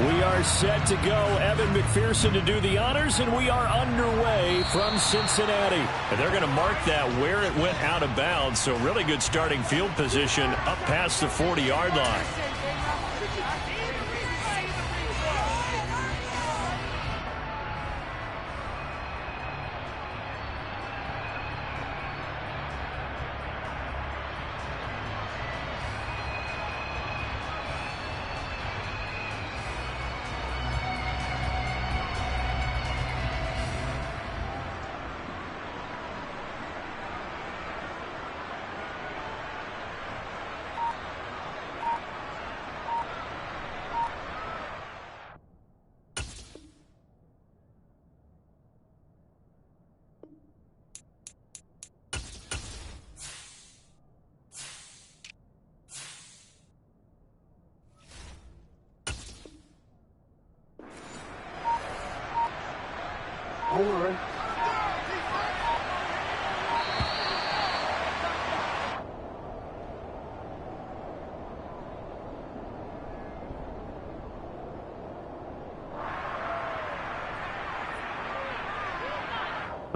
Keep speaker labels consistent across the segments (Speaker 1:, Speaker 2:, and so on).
Speaker 1: We are set to go. Evan McPherson to do the honors, and we are underway from Cincinnati. And they're going to mark that where it went out of bounds, so really good starting field position up past the 40-yard line.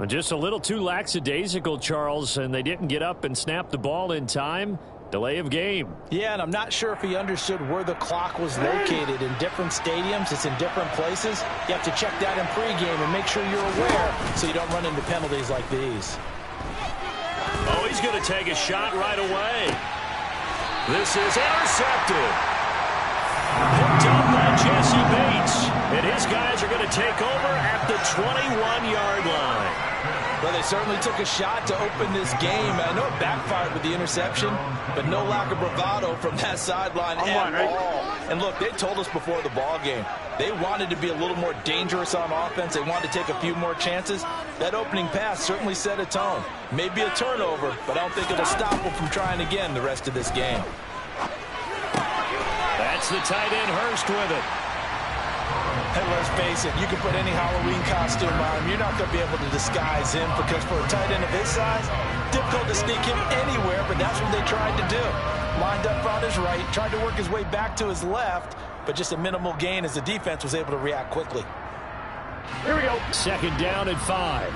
Speaker 1: Just a little too lackadaisical, Charles, and they didn't get up and snap the ball in time. Delay of game.
Speaker 2: Yeah, and I'm not sure if he understood where the clock was located. In different stadiums, it's in different places. You have to check that in pregame and make sure you're aware so you don't run into penalties like these.
Speaker 1: Oh, he's going to take a shot right away. This is intercepted. Picked up by Jesse Bates. And his guys are going to take over at the 21-yard line.
Speaker 2: Well, they certainly took a shot to open this game. I know it backfired with the interception, but no lack of bravado from that sideline at all. And look, they told us before the ball game, they wanted to be a little more dangerous on offense. They wanted to take a few more chances. That opening pass certainly set a tone. Maybe a turnover, but I don't think it'll stop them from trying again the rest of this game.
Speaker 1: That's the tight end Hurst with it.
Speaker 2: Hey, let's face it, you can put any Halloween costume on him. You're not going to be able to disguise him because for a tight end of his size, difficult to sneak him anywhere, but that's what they tried to do. Lined up on his right, tried to work his way back to his left, but just a minimal gain as the defense was able to react quickly.
Speaker 1: Here we go. Second down and 5.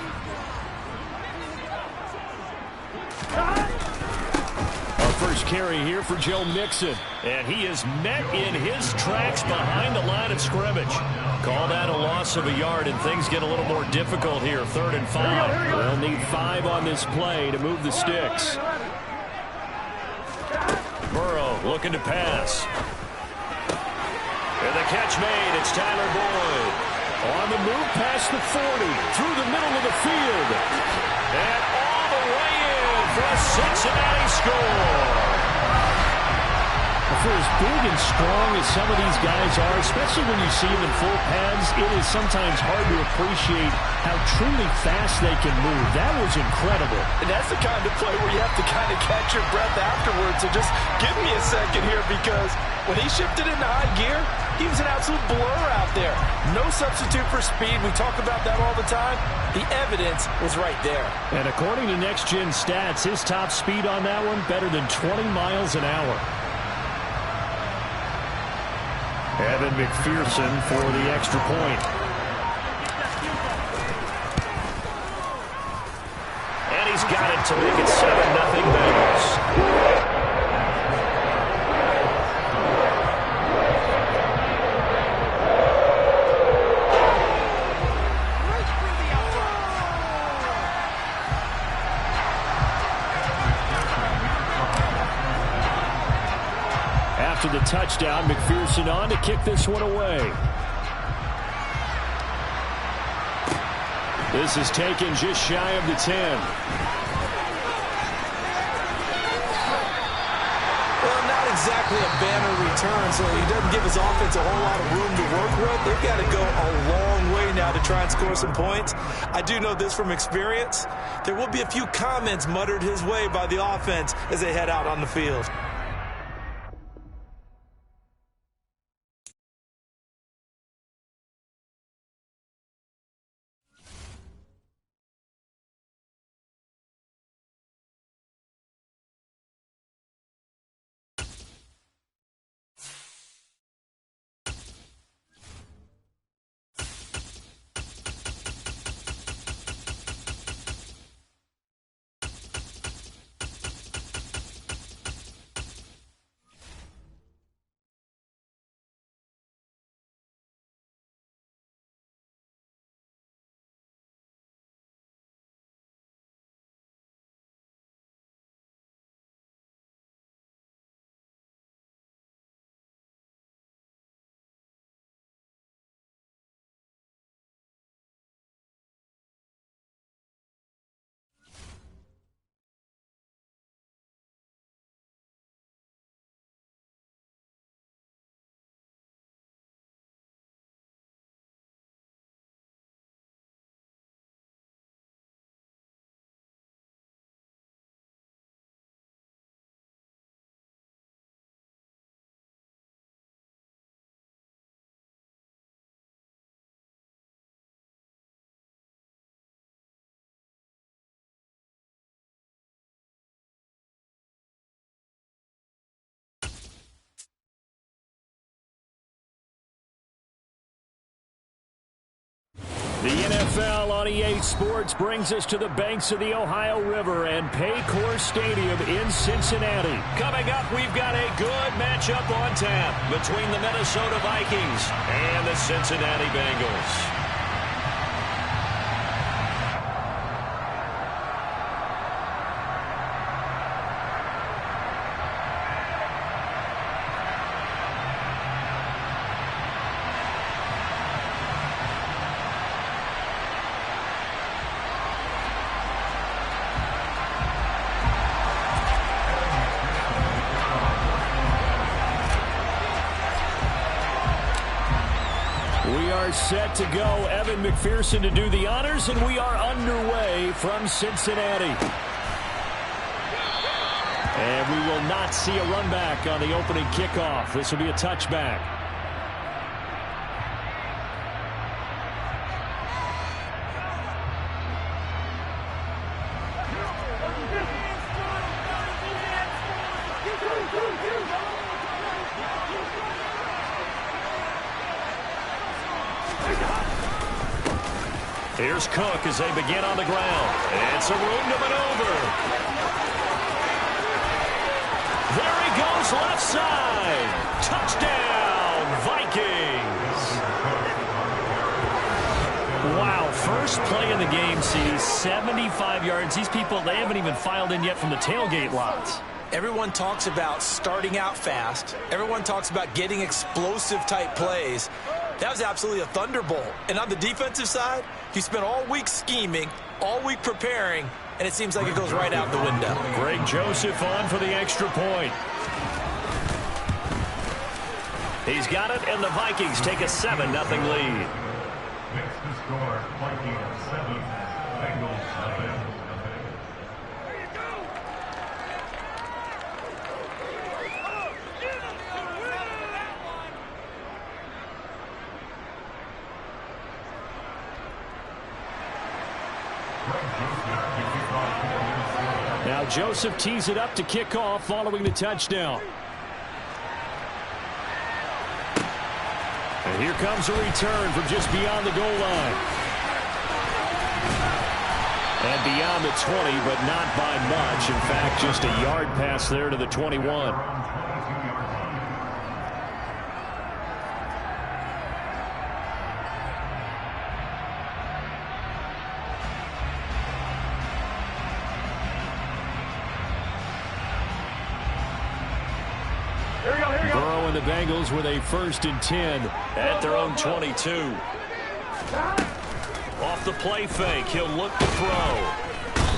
Speaker 1: Our first carry here for Joe Mixon. And he is met in his tracks behind the line of scrimmage. Call that a loss of a yard, and things get a little more difficult here. 3rd and 5. They'll need 5 on this play to move the sticks. Burrow looking to pass. And the catch made. It's Tyler Boyd. On the move past the 40. Through the middle of the field. And all the way in for a Cincinnati score. For as big and strong as some of these guys are, especially when you see them in full pads, it is sometimes hard to appreciate how truly fast they can move. That was incredible.
Speaker 2: And that's the kind of play where you have to kind of catch your breath afterwards. So just give me a second here, because when he shifted into high gear, he was an absolute blur out there. No substitute for speed. We talk about that all the time. The evidence was right there.
Speaker 1: And according to Next Gen Stats, his top speed on that one, better than 20 miles an hour. Evan McPherson for the extra point. And he's got it to make it 7-0 Bengals. After the touchdown, McPherson on to kick this one away. This is taken just shy of the 10.
Speaker 2: Well, not exactly a banner return, so he doesn't give his offense a whole lot of room to work with. They've got to go a long way now to try and score some points. I do know this from experience. There will be a few comments muttered his way by the offense as they head out on the field.
Speaker 1: The NFL on EA Sports brings us to the banks of the Ohio River and Paycor Stadium in Cincinnati. Coming up, we've got a good matchup on tap between the Minnesota Vikings and the Cincinnati Bengals. Set to go. Evan McPherson to do the honors, and we are underway from Cincinnati. And we will not see a run back on the opening kickoff. This will be a touchback. Here's Cook as they begin on the ground. And some room to maneuver. There he goes, left side. Touchdown, Vikings. Wow, first play of the game, CD, 75 yards. These people, they haven't even filed in yet from the tailgate lots.
Speaker 2: Everyone talks about starting out fast. Everyone talks about getting explosive-type plays. That was absolutely a thunderbolt. And on the defensive side, he spent all week scheming, all week preparing, and it seems like it goes right out the window.
Speaker 1: Greg Joseph on for the extra point. He's got it, and the Vikings take a 7-0 lead.
Speaker 3: Next to score, Vikings 7, Bengals 7.
Speaker 1: Now Joseph tees it up to kick off following the touchdown. And here comes a return from just beyond the goal line. And beyond the 20, but not by much. In fact, just a yard pass there to the 21. Burrow and the Bengals with a 1st and 10 at their own 22. Off the play fake, he'll look to throw.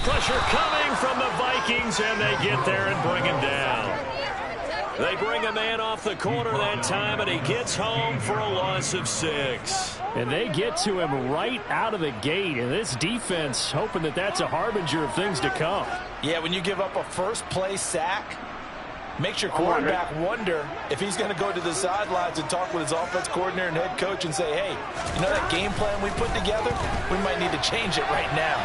Speaker 1: Pressure coming from the Vikings, and they get there and bring him down. They bring a man off the corner that time, and he gets home for a loss of 6. And they get to him right out of the gate, and this defense hoping that that's a harbinger of things to come.
Speaker 2: Yeah, when you give up a first-play sack, makes your quarterback wonder if he's going to go to the sidelines and talk with his offense coordinator and head coach and say, hey, you know that game plan we put together? We might need to change it right now.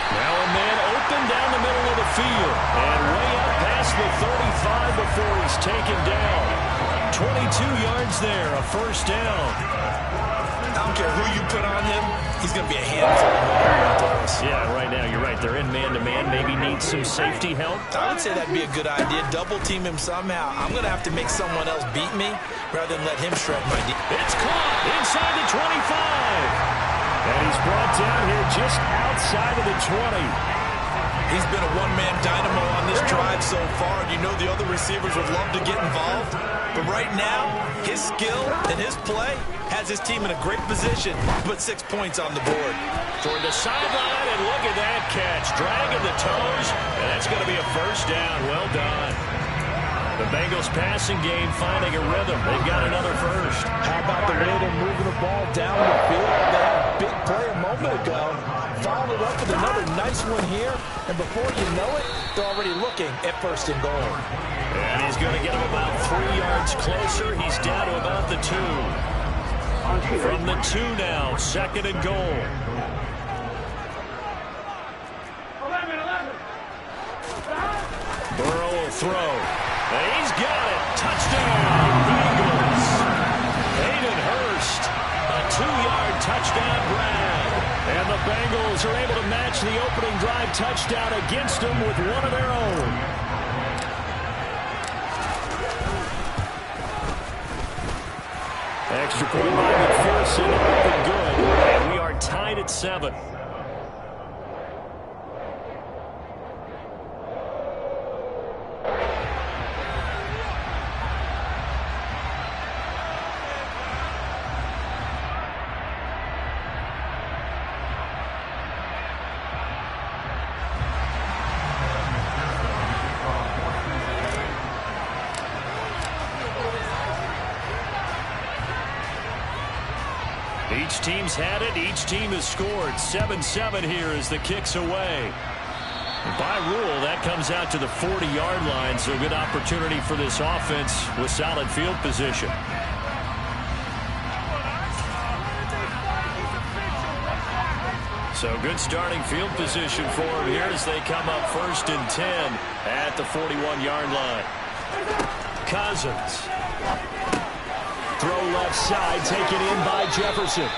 Speaker 1: Now a man open down the middle of the field and way up past the 35 before he's taken down. 22 yards there, a 1st down.
Speaker 2: I don't care who you put on him, he's going to be a handful.
Speaker 1: Yeah, right now, you're right. They're in man-to-man. Maybe need some safety help.
Speaker 2: I would say that'd be a good idea. Double team him somehow. I'm going to have to make someone else beat me rather than let him shred my D.
Speaker 1: It's caught inside the 25. And he's brought down here just outside of the 20.
Speaker 2: He's been a one-man dynamo on this drive so far. You know the other receivers would love to get involved. But right now, his skill and his play has his team in a great position to put 6 points on the board.
Speaker 1: Toward the sideline, and look at that catch. Dragging the toes, and that's going to be a 1st down. Well done. The Bengals passing game finding a rhythm. They've got another 1st.
Speaker 2: How about the way they're moving the ball down the field? They had a big play a moment ago. Followed it up with another nice one here. And before you know it, they're already looking at 1st and goal.
Speaker 1: And he's going to get him about 3 yards closer. He's down to about the 2. From the 2 now, 2nd and goal. Burrow will throw. And he's got it. Touchdown, Bengals. Hayden Hurst, a 2-yard touchdown grab. And the Bengals are able to match the opening drive touchdown against them with one of their own. Extra point by McPherson, up and good. And we are tied at 7. Each team's had it. Each team has scored. 7-7 here as the kick's away. By rule, that comes out to the 40-yard line, so good opportunity for this offense with solid field position. So good starting field position for them here as they come up 1st and 10 at the 41-yard line. Cousins. Throw left side, taken in by Jefferson.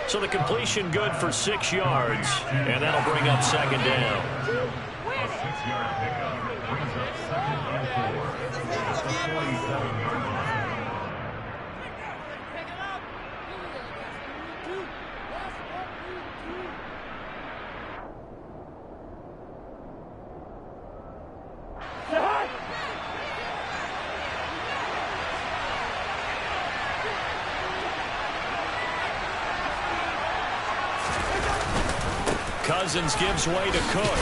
Speaker 1: So the completion good for 6 yards, and that'll bring up 2nd down.
Speaker 3: A 6-yard pickup brings up 2nd and 4 at the 47-yard line.
Speaker 1: Cousins gives way to Cook.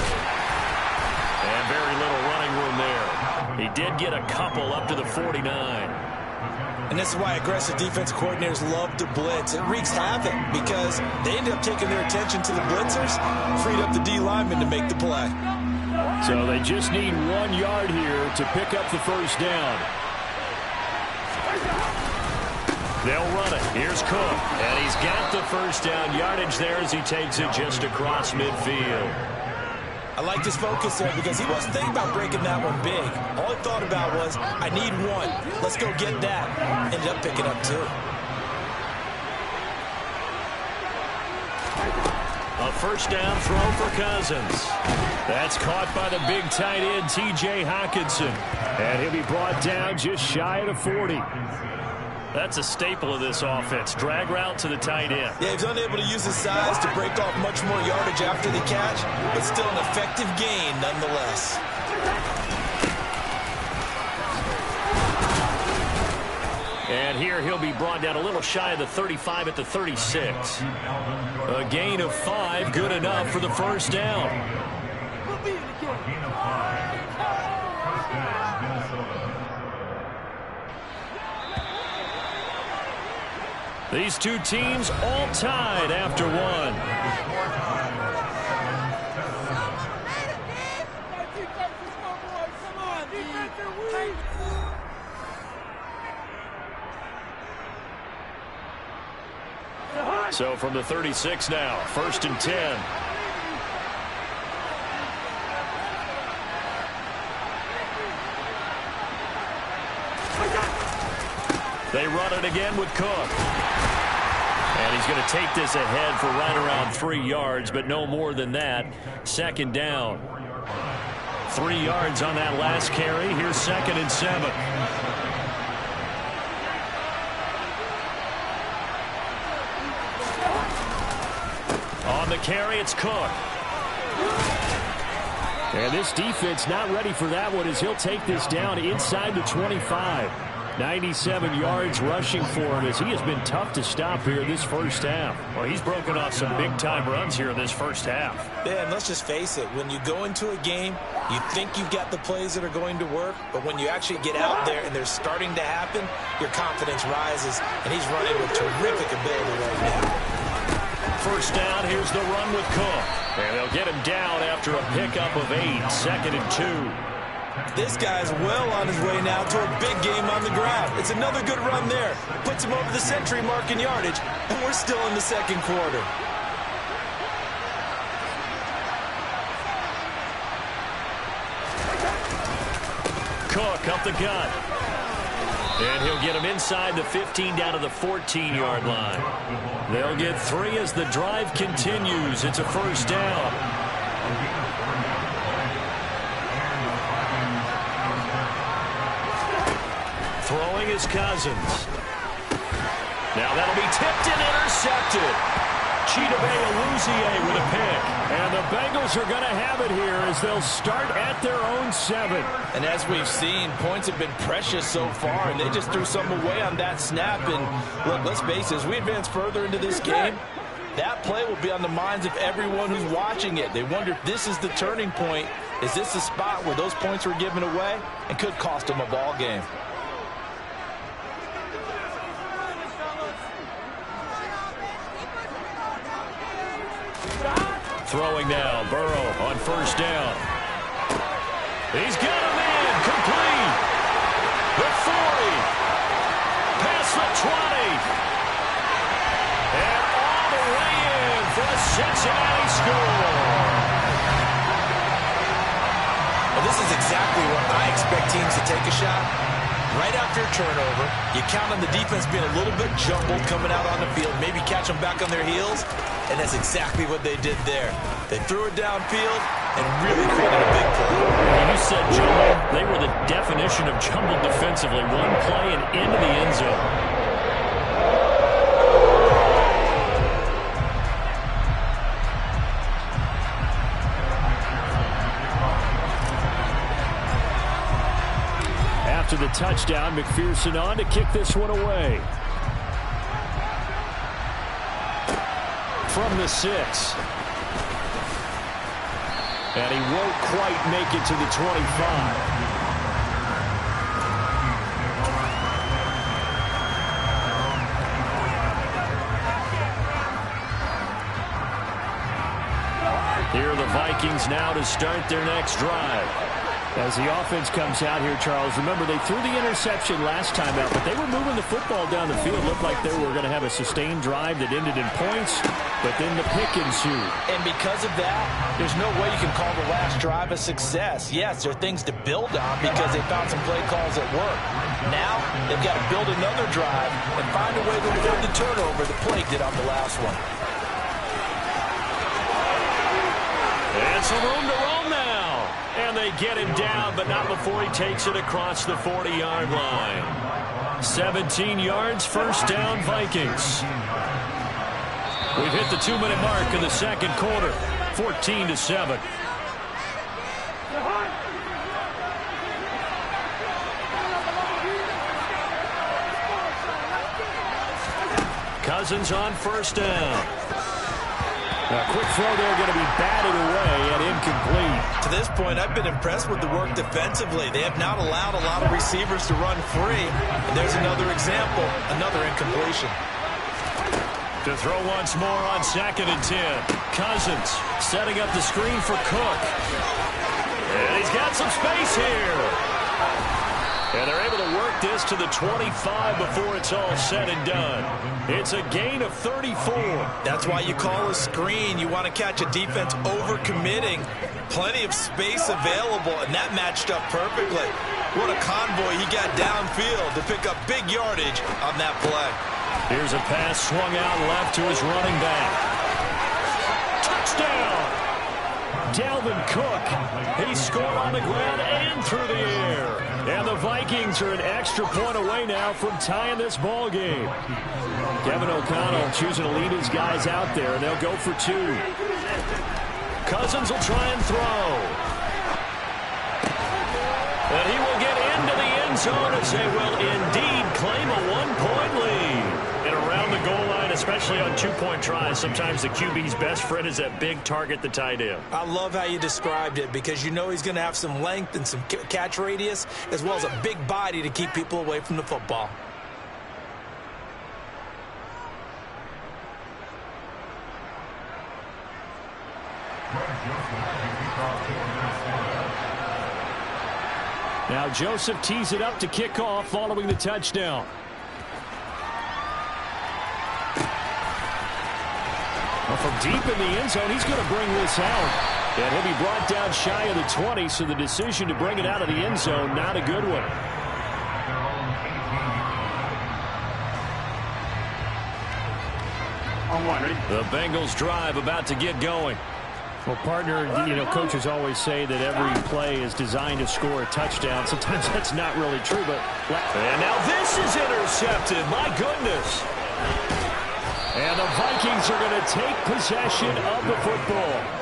Speaker 1: And very little running room there. He did get a couple up to the 49.
Speaker 2: And this is why aggressive defense coordinators love to blitz. It wreaks havoc because they end up taking their attention to the blitzers, freed up the D lineman to make the play.
Speaker 1: So they just need 1 yard here to pick up the 1st down. They'll run it. Here's Cook. And he's got the 1st down yardage there as he takes it just across midfield.
Speaker 2: I liked his focus there because he wasn't thinking about breaking that one big. All he thought about was, I need 1. Let's go get that. Ended up picking up 2.
Speaker 1: A 1st down throw for Cousins. That's caught by the big tight end, T.J. Hockenson. And he'll be brought down just shy of the 40. That's a staple of this offense. Drag route to the tight end.
Speaker 2: Yeah, he's unable to use his size to break off much more yardage after the catch, but still an effective gain nonetheless.
Speaker 1: And here he'll be brought down a little shy of the 35 at the 36. A gain of 5, good enough for the 1st down.
Speaker 3: A gain of 5. 1st down, Minnesota.
Speaker 1: These two teams all tied after 1. So from the 36 now, 1st and 10. They run it again with Cook. And he's going to take this ahead for right around 3 yards, but no more than that. 2nd down. 3 yards on that last carry. Here's 2nd and 7. On the carry, it's Cook. And this defense not ready for that one as he'll take this down inside the 25. 97 yards rushing for him as he has been tough to stop here this 1st half. Well, he's broken off some big-time runs here in this 1st half.
Speaker 2: Yeah, and let's just face it. When you go into a game, you think you've got the plays that are going to work, but when you actually get out there and they're starting to happen, your confidence rises, and he's running with terrific ability right now.
Speaker 1: 1st down, here's the run with Cook. And they'll get him down after a pickup of 8, 2nd and 2.
Speaker 2: This guy's well on his way now to a big game on the ground. It's another good run there. Puts him over the century mark in yardage, and we're still in the 2nd quarter.
Speaker 1: Cook up the gut. And he'll get him inside the 15 down to the 14-yard line. They'll get 3 as the drive continues. It's a first down. Throwing is Cousins. Now that'll be tipped and intercepted. Chidobe with a pick. And the Bengals are going to have it here as they'll start at their own 7.
Speaker 2: And as we've seen, points have been precious so far, and they just threw some away on that snap. And look, let's face it, as we advance further into this game, that play will be on the minds of everyone who's watching it. They wonder if this is the turning point. Is this the spot where those points were given away and could cost them a ball game?
Speaker 1: Throwing now, Burrow on first down. He's got him in, complete. The 40, past the 20, and all the way in for a Cincinnati score.
Speaker 4: Well, this is exactly what I expect teams to take a shot. Right after a turnover, you count on the defense being a little bit jumbled coming out on the field, maybe catch them back on their heels, and that's exactly what they did there. They threw it downfield and really created a big play.
Speaker 1: When you said jumbled, they were the definition of jumbled defensively. One play and into the end zone. After the touchdown, McPherson on to kick this one away. From the 6. And he won't quite make it to the 25. Here are the Vikings now to start their next drive. As the offense comes out here, Charles, remember they threw the interception last time out, but they were moving the football down the field. Looked like they were going to have a sustained drive that ended in points, but then the pick ensued.
Speaker 2: And because of that, there's no way you can call the last drive a success. Yes, there are things to build on because they found some play calls that work. Now, they've got to build another drive and find a way to avoid the turnover the play did on the last one.
Speaker 1: And some room to roam now. And they get him down, but not before he takes it across the 40-yard line. 17 yards, first down, Vikings. We've hit the 2-minute mark in the second quarter, 14-7. Cousins on first down. A quick throw there going to be batted away and incomplete.
Speaker 4: To this point, I've been impressed with the work defensively. They have not allowed a lot of receivers to run free. And there's another example, another incompletion.
Speaker 1: To throw once more on 2nd and 10. Cousins setting up the screen for Cook. And he's got some space here. And they're able to work this to the 25 before it's all said and done. It's a gain of 34.
Speaker 4: That's why you call a screen. You want to catch a defense over-committing. Plenty of space available, and that matched up perfectly. What a convoy he got downfield to pick up big yardage on that play.
Speaker 1: Here's a pass swung out left to his running back. Touchdown! Dalvin Cook. He scored on the ground and through the air. And the Vikings are an extra point away now from tying this ball game. Kevin O'Connell choosing to lead his guys out there, and they'll go for 2. Cousins will try and throw. And he will get into the end zone as they will indeed claim a 1-point lead. And around the goal line, especially on 2-point tries, sometimes the QB's best friend is that big target, the tight end.
Speaker 4: I love how you described it because you know he's going to have some length and some catch radius as well as a big body to keep people away from the football.
Speaker 1: Now Joseph tees it up to kick off following the touchdown. Well, from deep in the end zone, he's going to bring this out. And he'll be brought down shy of the 20, so the decision to bring it out of the end zone, not a good one. The Bengals drive about to get going.
Speaker 5: Well, partner, coaches always say that every play is designed to score a touchdown. Sometimes that's not really true, but...
Speaker 1: And now this is intercepted. My goodness. And the Vikings are going to take possession of the football.